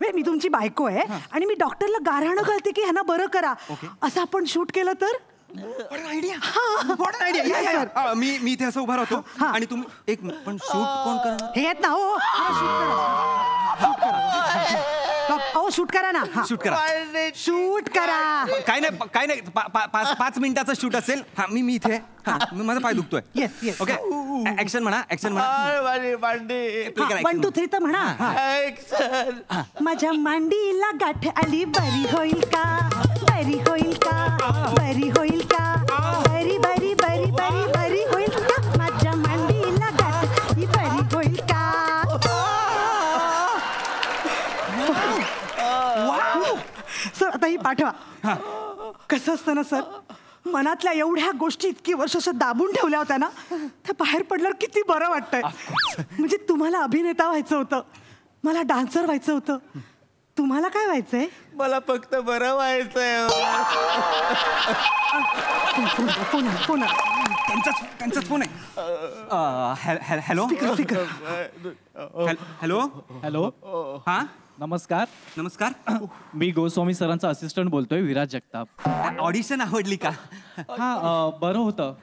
मी तुमची बायको आहे आणि मी डॉक्टरला गाऱ्हाणं घालते की ह्यांना बरं करा असं आपण शूट केलं तर. आयडिया. मी इथे असं उभा राहतो आणि तुम्ही एक पण शूट कोण करणार? हे आहेत ना. हो शूट करा ना. शूट करा. काय नाही 5 मिनिटाचा शूट असेल. मी इथे माझा पाय दुखतोय. येस ओके ऍक्शन म्हणा. 1 2 3 तर म्हणा. माझ्या मांडीला गाठ आली बरी होईल का? बरी होईल का? बरी होईल का? बरी बरी बरी बरी बरी होईल का? माझ्या मांडीला गाठ ही बरी होईल का? सर आता ही पाठवा. कसं असतं ना सर, मनातल्या एवढ्या गोष्टी इतकी वर्ष दाबून ठेवल्या होत्या ना, त्या बाहेर पडल्यावर किती बरं वाटतंय. म्हणजे तुम्हाला अभिनेता व्हायचं होतं, मला डान्सर व्हायचं होतं. तुम्हाला काय व्हायचंय? मला फक्त बरं व्हायचंय. फोन त्यांचाच फोन आहे. Hello speaker. हॅलो. हा नमस्कार. नमस्कार. मी गोस्वामी सरांचा असिस्टंट बोलतोय, विराज जगताप. ऑडिशन आवडली का? हा, बरं होतं.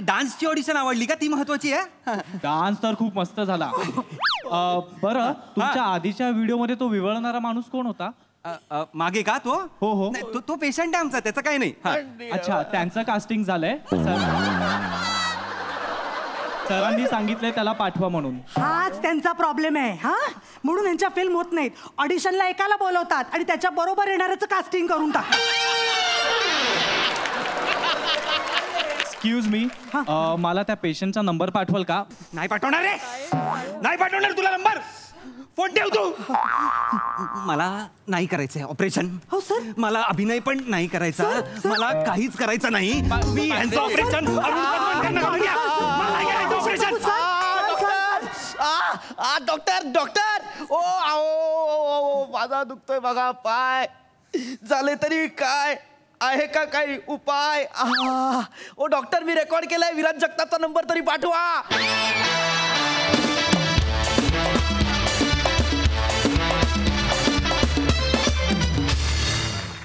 डान्सची ऑडिशन आवडली का? ती महत्वाची आहे. डान्स तर खूप मस्त झाला. बरं, तुमच्या आधीच्या व्हिडिओमध्ये तो विवळणारा माणूस कोण होता? मागे का तो? हो हो. तो पेशंट आहे आमचा, त्याचं काही नाही. अच्छा, त्यांचं कास्टिंग झालंय. सरांनी सांगितलंय त्याला पाठवा म्हणून. हाच त्यांचा प्रॉब्लेम आहे. हा, म्हणून यांच्या फिल्म होत नाहीत. ऑडिशनला एकाला बोलवतात आणि त्याच्या बरोबर येणाऱ्याचं कास्टिंग करून टाकतात. एक्सक्यूज मी, मला त्या पेशंटचा नंबर पाठवाल का? नाही पाठवणार रे, नाही पाठवणार तुला नंबर. फोन ठेव तू. मला नाही करायचंय ऑपरेशन. हो सर. मला अभिनय पण नाही करायचा. मला काहीच करायचं नाही. मी यांचं ऑपरेशन डॉक्टर डॉक्टर ओ आओ माझा दुखतोय बघा पाय. झाले तरी काय आहे का काही उपाय? ओ डॉक्टर, मी रेकॉर्ड केलाय, विराज जगतापचा नंबर तरी पाठवा.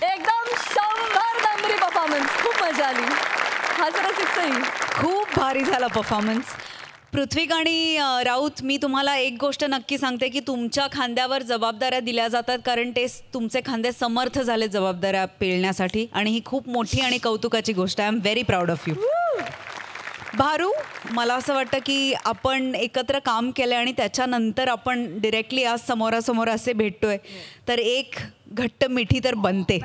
एकदम 100 मेमरी परफॉर्मन्स. खूप मजा आली. हा जरा शिक्षही खूप भारी झाला परफॉर्मन्स. पृथ्वी आणि राऊत, मी तुम्हाला एक गोष्ट नक्की सांगते की तुमच्या खांद्यावर जबाबदाऱ्या दिल्या जातात, कारण ते तुमचे खांदे समर्थ झाले जबाबदाऱ्या पेलण्यासाठी, आणि ही खूप मोठी आणि कौतुकाची गोष्ट आहे. I am very proud of you. भारू, मला असं वाटतं की आपण एकत्र काम केलं आणि त्याच्यानंतर आपण डिरेक्टली आज समोरासमोर असे भेटतोय, तर एक घट्ट मिठी तर बनते.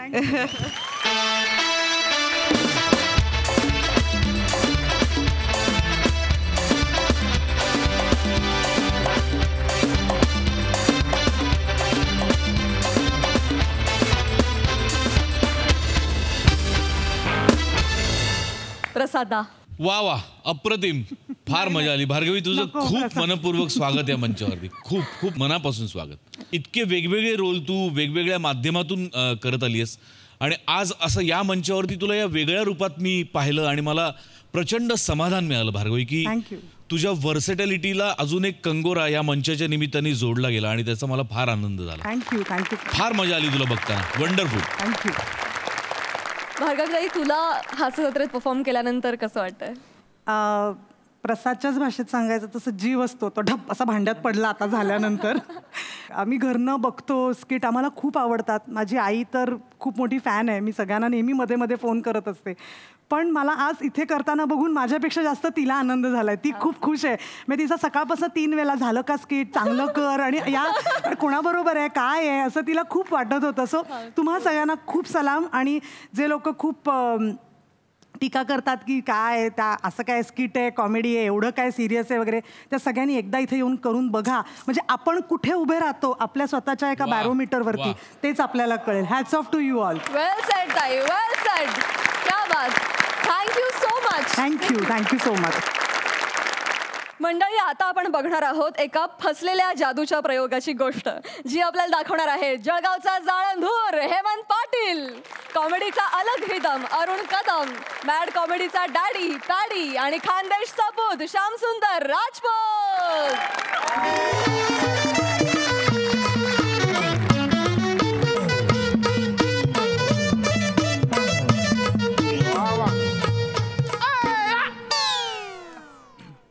प्रसादा. वा वा, अप्रतिम. फार मजा आली. भार्गवी, तुझं खूप मनपूर्वक स्वागत या मंचावरती. खूप खूप मनापासून स्वागत. इतके वेगवेगळे रोल तू वेगवेगळ्या माध्यमातून करत आलीस, आणि आज असं या मंचावरती तुला या वेगळ्या रूपात मी पाहिलं, आणि मला प्रचंड समाधान मिळालं भार्गवी की तुझ्या व्हर्सेटॅलिटीला अजून एक कंगोरा या मंचाच्या निमित्ताने जोडला गेला, आणि त्याचा मला फार आनंद झाला. थँक्यू. फार मजा आली तुला बघताना. वंडरफुल. थँक्यू. भार्गवी, तुला हास्य जत्रेत परफॉर्म केल्यानंतर कसं वाटतंय? प्रसादच्याच भाषेत सांगायचं तसं जीव असतो तो ढप असा भांड्यात पडला आता झाल्यानंतर. आम्ही घरनं बघतो स्किट, आम्हाला खूप आवडतात. माझी आई तर खूप मोठी फॅन आहे. मी सगळ्यांना नेहमी मध्ये मध्ये फोन करत असते. पण मला आज इथे करताना बघून माझ्यापेक्षा जास्त तिला आनंद झालाय. ती खूप खुश आहे. मी तिचा सकाळपासून 3 वेळा झालं का स्किट, चांगलं कर, आणि या कोणाबरोबर आहे, काय आहे, असं तिला खूप वाटत होतं. सो तुम्हा सगळ्यांना खूप सलाम. आणि जे लोक खूप टीका करतात की काय त्या असं काय स्किट आहे, कॉमेडी आहे, एवढं काय सिरियस आहे वगैरे, त्या सगळ्यांनी एकदा इथे येऊन करून बघा. म्हणजे आपण कुठे उभे राहतो आपल्या स्वतःच्या एका बॅरोमीटरवरती, तेच आपल्याला कळेल. Hats off to you all. Well said ताई, वेल सेड. क्या बात. Thank you so much. Thank you so much. मंडळी, आता आपण बघणार आहोत एका फसलेल्या जादूच्या प्रयोगाची गोष्ट, जी आपल्याला दाखवणार आहे जळगावचा जाळंधूर हेमंत पाटील, कॉमेडीचा अलग रिदम अरुण कदम, मॅड कॉमेडीचा डॅडी पॅडी, आणि खानदेश सपूत श्याम सुंदर राजपूत.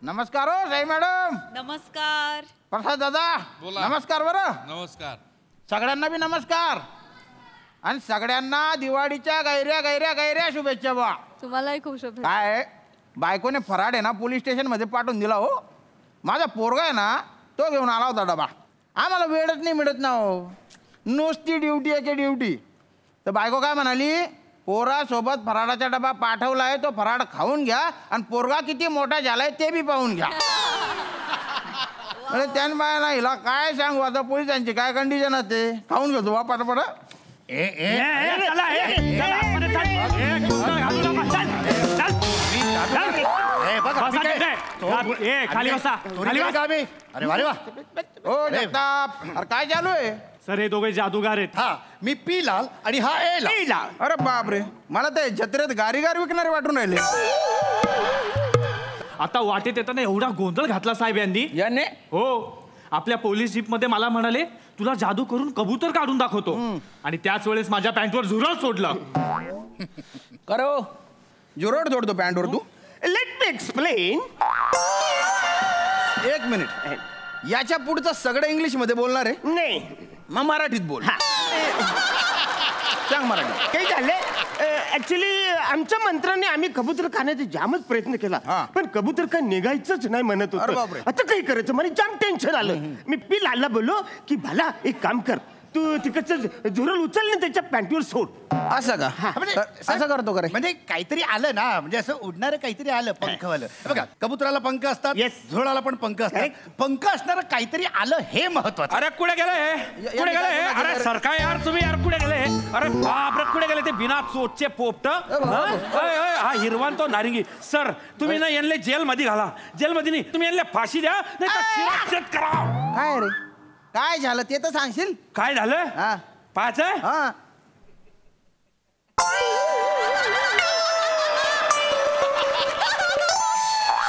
नमस्कार हो साई मॅडम. नमस्कार. प्रसाद दादा, नमस्कार. बरं, नमस्कार. सगळ्यांना बी नमस्कार, आणि सगळ्यांना दिवाळीच्या गैऱ्या गैऱ्या गैऱ्या शुभेच्छा. बा तुम्हालाही खूप शुभेच्छा. काय बायकोने फराड आहे ना पोलीस स्टेशन मध्ये पाठवून दिला हो. माझा पोरगा आहे ना, तो घेऊन आला होता डबा. आम्हाला वेळच नाही मिळत ना हो, नुसती ड्युटी आहे की ड्युटी. तर बायको काय म्हणाली, पोरासोबत फराडाचा डबा पाठवलाय, तो फराड खाऊन घ्या, आणि पोरगा किती मोठा झालाय ते बी पाहून घ्या. म्हणजे त्यान बाय ना हिला काय सांगू आता, पोलिसांची काय कंडिशन असते. खाऊन घेतो बा पटापट. खाली बसा. अरे वा रे वा. हो जगताप, अरे काय चालू आहे? सर हे दोघे जादूगार आहेत. हा, मी पी लाल आणि हा ए लाल. अरे बापरे, मला ते जत्रेत गारी विकणारे वाटून राहिले. आता वाटेत येताना एवढा गोंधळ घातला साहेब यांनी. याने हो, आपल्या पोलीस जीप मध्ये मला म्हणाले तुला जादू करून कबूतर काढून दाखवतो आणि त्याच वेळेस माझ्या पॅन्टवर झुरळ सोडलं. करो जुरड जोडतो पॅन्टवर तू. Let me explain. एक मिनिट, याच्या पुढचं सगळं इंग्लिश मध्ये बोलणार आहे? नाही, मग मराठीत बोल. सांग मराठी. काही झालंय ऍक्च्युली आमच्या मंत्र्याने आम्ही कबूतर खाण्याचा जामच प्रयत्न केला, पण कबूतर काय निघायचंच नाही म्हणत होतं. आता काही करायचं, मला जाम टेन्शन आलं. मी लालला बोललो की भाला एक काम कर, तू तिकडचं झुरळ उचल ना त्याच्या पॅन्टीवर सोड. असं का? असं करतो का रे? म्हणजे काहीतरी आलं ना, म्हणजे असं उडणारं काहीतरी आलं पंखवालं. बघा, कबुतराला पंख असतात, झुरळाला पण पंख असतात. पंख असणारं काहीतरी आलं हे महत्वाचं. अरे कुठे गेले, कुठे गेले? अरे सरका यार तुम्ही यार, कुठे गेले? अरे बापरे, कुठे गेले ते बिना चोचचे पोपट? हा हिरवान तो नारिंगी. सर तुम्ही ना यांना जेल मध्ये घाला. जेल मध्ये नाही, तुम्ही यांना फाशी द्या, नाही तर शिरच्छेद करा. काय रे, काय झालं ते तर सांगशील? काय झालं? पाच आहे.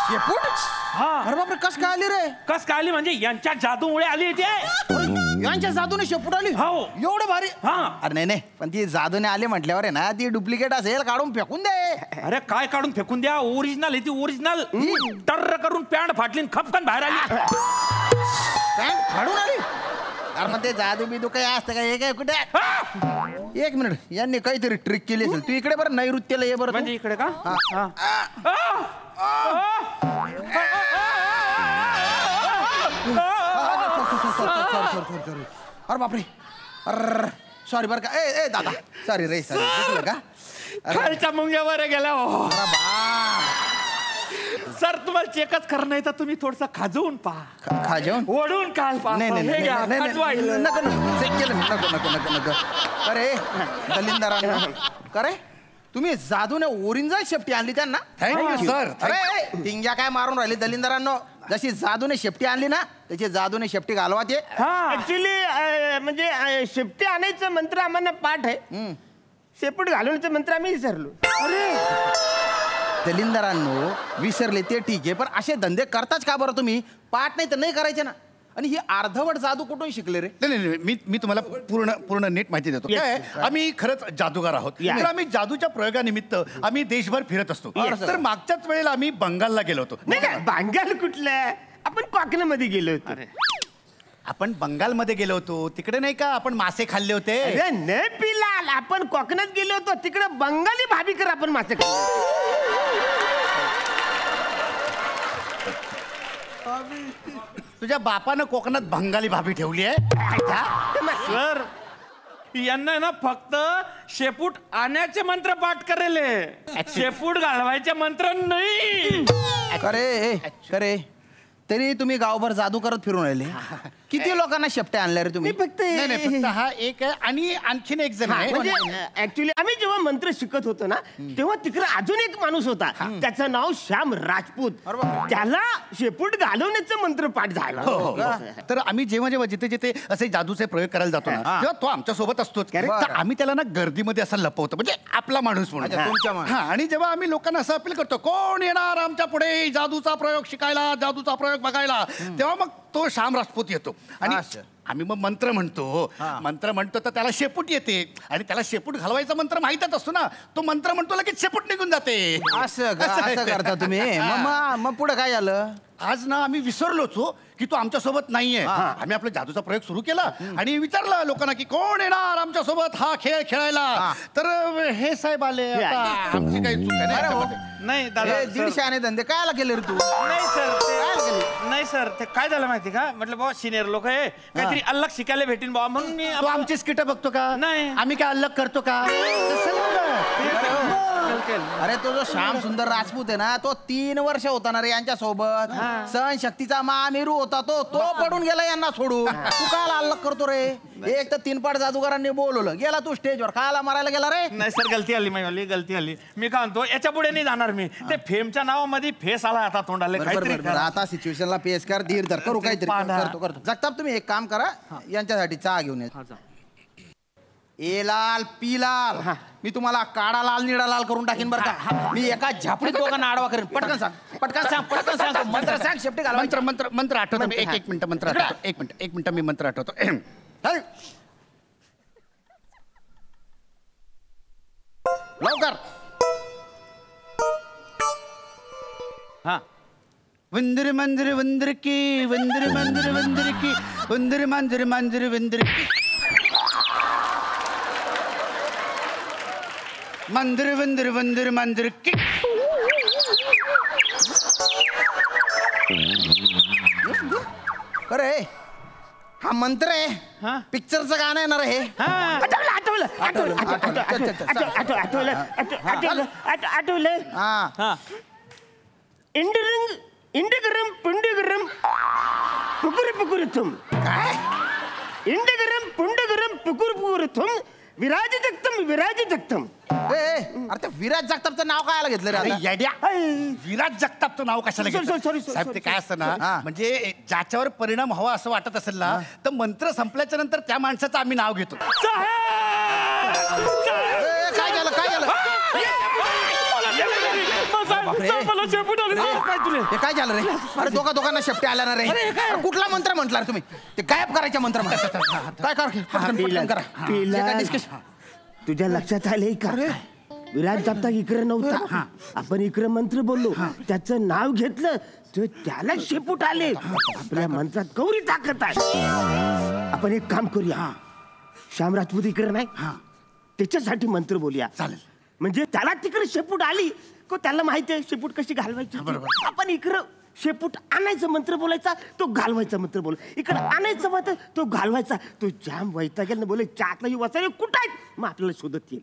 शेपूट? अरे बापरे, कस काय आली रे? कस काय आली म्हणजे यांच्या जादूमुळे आली ते. यांच्या जादूने शेपूट आली? हो. एवढं भारी? अरे नाही नाही, पण ती जादूने आली म्हटल्यावर आहे ना, ती डुप्लिकेट असेल, काढून फेकून दे. अरे काय काढून फेकून द्या, ओरिजिनल आहे ती, ओरिजिनल. टर्र करून पॅन्ट फाटली, खपकन बाहेर आली. पॅन्ट फाडून आली? अरे मग ते जादू बिदू काय असतं का? हे काय कुठे? एक मिनिट, यांनी काहीतरी ट्रिक केली असेल. तू इकडे बरं, नैऋत्यला ये बरं. म्हणजे इकडे का? अरे बापरे, अरे सॉरी बरं का. ए दादा, सॉरी रे, सॉरी का? खालच्या मुंग्यावर गेला. सर तुम्हाला चेकच करणं नाही तर तुम्ही थोडस खाजवून पहा. खाजवून? ओढून काल पहा. नाही नाही नको नको. अरे दलिंदरांना, करे तुम्ही जादूने ओरिजिनल शेपटी आणली त्यांना. Thank you sir. अरे टिंग्या काय मारून राहिले दलिंदरांनो. जशी जादूने शेपटी आणली ना, त्याची जादूने शेपटी घालवा. ते ऍक्च्युली म्हणजे शेपटी आणायचं मंत्र आम्हाला पाठ आहे, शेपूट घालवण्याचं मंत्र आम्ही विसरलो. अरे दलिंदरांनो, विसरले ते ठीक आहे, पण असे धंदे करताच का बरं तुम्ही? पाठ नाही तर नाही करायचे ना. आणि ही अर्धवट जादू कुठून शिकले रे? नाही, मी तुम्हाला पूर्ण नीट माहिती देतो. काय आम्ही खरंच जादूगार आहोत. तर आम्ही जादूच्या प्रयोगानिमित्त आम्ही देशभर फिरत असतो. तर मागच्याच वेळेला आम्ही बंगालला गेलो होतो. नाही बंगाल कुठलं, आपण कोकणामध्ये गेलो होतो. आपण बंगालमध्ये गेलो होतो, तिकडे नाही का आपण मासे खाल्ले होते? अरे नाही पिलाल, आपण कोकणात गेलो होतो, तिकडे बंगाली भाभीकर आपण मासे खाल्ले. तुझ्या बापानं कोकणात बंगाली भाभी ठेवली आहे? सर यांना ना फक्त शेपूट आणायचे मंत्र पाठ करेले, शेपूट घालवायचे मंत्र नाही. अरे तरी तुम्ही गावभर जादू करत फिरून राहिले. किती लोकांना शेपट्या आणल्या रे तुम्ही? फक्त हा एक आहे आणि आणखीन एक जण आहे. म्हणजे ऍक्च्युली आम्ही जेव्हा मंत्र शिकत होतो ना, तेव्हा तिकडे अजून एक माणूस होता, त्याचं नाव श्याम राजपूत. त्याला शेपूट घालवण्याचं मंत्र पाठ झाला. तर आम्ही जेव्हा जिथे जिथे असे जादूचे प्रयोग करायला जातो ना, तेव्हा तो आमच्या सोबत असतोच. तर आम्ही त्याला ना गर्दीमध्ये असं लपवतो, म्हणजे आपला माणूस म्हणून. आणि जेव्हा आम्ही लोकांना असं अपील करतो, कोण येणार आमच्या पुढे जादूचा प्रयोग शिकायला, जादूचा प्रयोग बघायला, तेव्हा मग तो श्याम राजपूत येतो. आणि आम्ही मग मंत्र म्हणतो तर त्याला शेपूट येते, आणि त्याला शेपूट घालवायचा मंत्र माहितच असतो ना, तो मंत्र म्हणतो लगेच शेपूट निघून जाते. असं करता तुम्ही? मग पुढे काय झालं? आज ना आम्ही विसरलोच की तो आमच्या सोबत नाहीये. आम्ही आपला जादूचा प्रयोग सुरू केला आणि विचारलं लोकांना की कोण येणार आमच्या सोबत हा खेळ खेळायला. तर हे साहेब आले. आमची काही चूक नाही दादा, 150 आणे धंदे काय केले रे तू? नाही सर, ते काय झालं माहिती का, म्हटलं बाबा सिनियर लोक आहे, काहीतरी अलग शिकायला भेटेन बाबा म्हणून मी. तू आमची स्किट बघतो का? नाही. आम्ही काय अलग करतो का? अरे तो जो श्याम सुंदर राजपूत आहे ना, तो 3 वर्ष होता ना रे यांच्या सोबत. सहनशक्तीचा महामेरू होता तो पडून गेला यांना सोडून. तू काय अलग करतो रे? एक तर 3 पाठ जादूगारांनी बोलवलं, गेला तू स्टेजवर, कायला मारायला गेला रे? नाही सर, गलती आली गलती आली. मी काय म्हणतो, याच्या पुढे नाही जाणार मी. ते फेमच्या नावामध्ये फेस आला आता तोंडाला. आता सिच्युएशनला पेस कर, धीर धर, करू काहीतरी. करतो. जगताप तुम्ही एक काम करा, यांच्यासाठी चहा घेऊन या. ए लाल पी लाल, मी तुम्हाला काळा लाल निळा लाल करून टाकीन बरं का. मी एका झापडीत दोघांना आडवा करेन. पटकन सांग. मंत्र सांग, शेपटी घाल. मंत्र आठवतो. एक मिनिट मंत्र आठवतो. एक मिनिट मी मंत्र आठवतो. लवकर. हा. वंदर मंदिर वंदर की वंदर मंदिर वंदर की वंदर मंदिर मंदिर वंदर की मंदिर वंदर वंदर मंदिर की. अरे हा मंत्र आहे पिक्चरचं गाणं येणार आहे. आठवलं. इंडरंग इंडगरम पुंडगरम पुकुर पुकुर तुम. काय इंडगरम पुंडगरम पुकुर पुकुर तुम विराज जगतम. अरे ते विराज जगतापचं नाव काय घेतलं रे? विराज जगतापचं नाव कशाला घेतलं? सॉरी साहेब ते काय असतं ना, म्हणजे ज्याच्यावर परिणाम हवा असं वाटत असेल ना, तर मंत्र संपल्याच्या नंतर त्या माणसाचं आम्ही नाव घेतो. काय झालं काय झालं हे काय झालं रे? अरे दोघांना शेपटे आल्या ना रे. कुठला मंत्र म्हटला तुम्ही? ते गायब करायचा मंत्र काय करा. तुझ्या लक्षात आले का? विराज जगता इकडे नव्हता, आपण इकडे मंत्र बोललो, त्याचं नाव घेतलं तर त्याला शेपूट आले. आपल्या मंत्रात गौरी ताकद आहे. आपण एक काम करूया, श्याम राजपूत इकडे नाही, त्याच्यासाठी मंत्र बोलूया. चालेल. म्हणजे त्याला तिकडे शेपूट आली को त्याला माहिती आहे शेपूट कशी घालवायची. आपण इकडं शेपूट आणायचं मंत्र बोलायचा, तो घालवायचा मंत्र बोल. इकडं आणायचं मंत्र, तो घालवायचा. तो जाम वैतागेल बोले चातला वाचायला कुठं आहेत, मग आपल्याला शोधत येईल.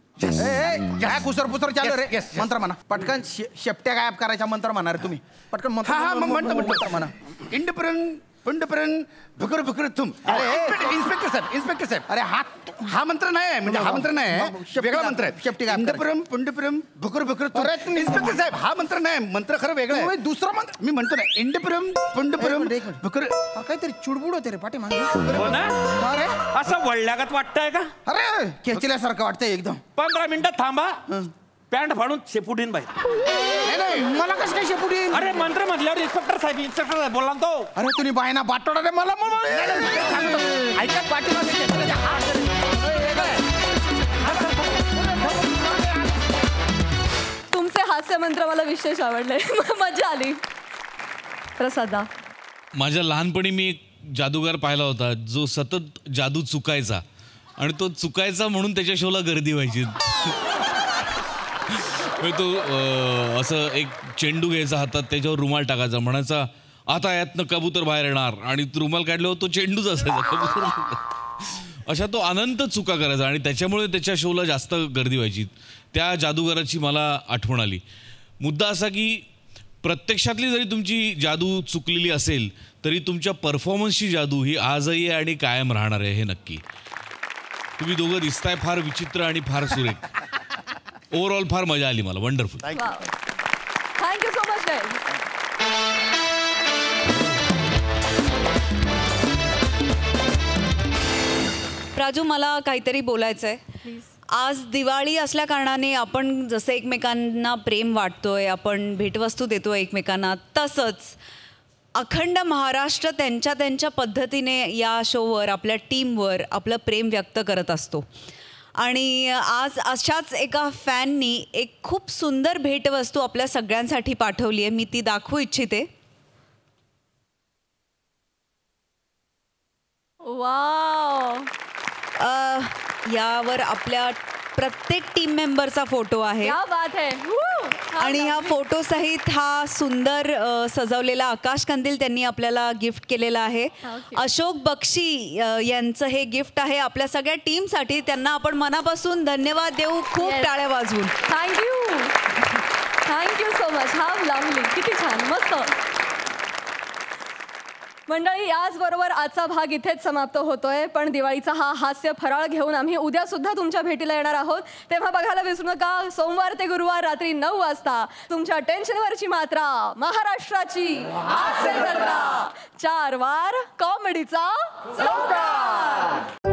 काय कुसर चालू रे. मंत्र म्हणा पटकन. शेपट्या गायब करायचा मंत्र म्हणा रे तुम्ही पटकन. मंत्र म्हणा. इंडपर्यंत पुंडपर्यंत भुकर भुकर तुम. इन्स्पेक्टर साहेब अरे हा मंत्र नाही आहे, म्हणजे हा मंत्र नाही आहे, वेगळा मंत्र आहे. शेपटी इंडपर्यंत पुंडपर्यंत भुकर भुकर. इन्स्पेक्टर साहेब हा मंत्र नाही, मंत्र खरं वेगळं आहे. दुसरा मंत्र मी म्हणतो ना, इंडपर्यंत पुंडपर्यंत भुकर. काहीतरी चुडबुड होते रे पाठी मागे. असं वळल्यागत वाटतंय का? अरे खेचल्यासारखं वाटतंय एकदम. 15 मिनिटं थांबा, पॅन्ट फाडून शेपुटीन बाई. नाही मला कसं काय शेपुटीन? अरे मंत्र म्हटल्यावर इन्स्पेक्टर साहेब बोलला तो. अरे तुम्ही बायना बाटोडा रे मला. ऐकत पाठी तुमचे हास्य मंत्र मला विशेष आवडले. मजा आली. प्रसादा, माझ्या लहानपणी मी एक जादूगार पाहिला होता जो सतत जादू चुकायचा, आणि तो चुकायचा म्हणून त्याच्या शोला गर्दी व्हायची. तो असं एक चेंडू घ्यायचा हातात, त्याच्यावर रुमाल टाकायचा, म्हणायचा आता यातनं कबूतर बाहेर येणार, आणि रुमाल काढल्यावर तो चेंडूच असायचा कबूतर. अशा तो अनंत चुका करायचा, आणि त्याच्यामुळे त्याच्या शोला जास्त गर्दी व्हायची. त्या जादूगाराची मला आठवण आली. मुद्दा असा की प्रत्यक्षातली जरी तुमची जादू चुकलेली असेल तरी तुमच्या परफॉर्मन्सची जादू ही आजही आहे आणि कायम राहणार आहे, हे नक्की. तुम्ही दोघं दिसताय फार विचित्र आणि फार सुरेख. ओव्हरऑल फार मजा आली मला. Wonderful. Thank you so much guys. Praju, मला काहीतरी बोलायचं आहे. आज दिवाळी असल्या कारणाने आपण जसं एकमेकांना प्रेम वाटतोय, आपण भेटवस्तू देतो एकमेकांना, तसंच अखंड महाराष्ट्र त्यांच्या पद्धतीने या शोवर, आपल्या टीमवर आपलं प्रेम व्यक्त करत असतो. आणि आज अशाच एका फॅननी एक खूप सुंदर भेटवस्तू आपल्या सगळ्यांसाठी पाठवली आहे. मी ती दाखवू इच्छिते. वाव. यावर आपल्या प्रत्येक टीम मेंबरचा फोटो आहे. क्या बात है. आणि ह्या फोटो सहित हा सुंदर सजवलेला आकाश कंदील त्यांनी आपल्याला गिफ्ट केलेला आहे. अशोक बक्षी यांचं हे गिफ्ट आहे आपल्या सगळ्या टीमसाठी. त्यांना आपण मनापासून धन्यवाद देऊ, खूप टाळ्या वाजवून. Thank you so much. How lovely. किती छान, मस्त. मंडळी, याचबरोबर आजचा भाग इथेच समाप्त होतोय. पण दिवाळीचा हा हास्य फराळ घेऊन आम्ही उद्या सुद्धा तुमच्या भेटीला येणार आहोत. तेव्हा बघायला विसरू नका, सोमवार ते गुरुवार रात्री 9 वाजता तुमच्या टेन्शनवरची मात्रा, महाराष्ट्राची हास्य जत्रा, 4 वार कॉमेडीचा चौकार.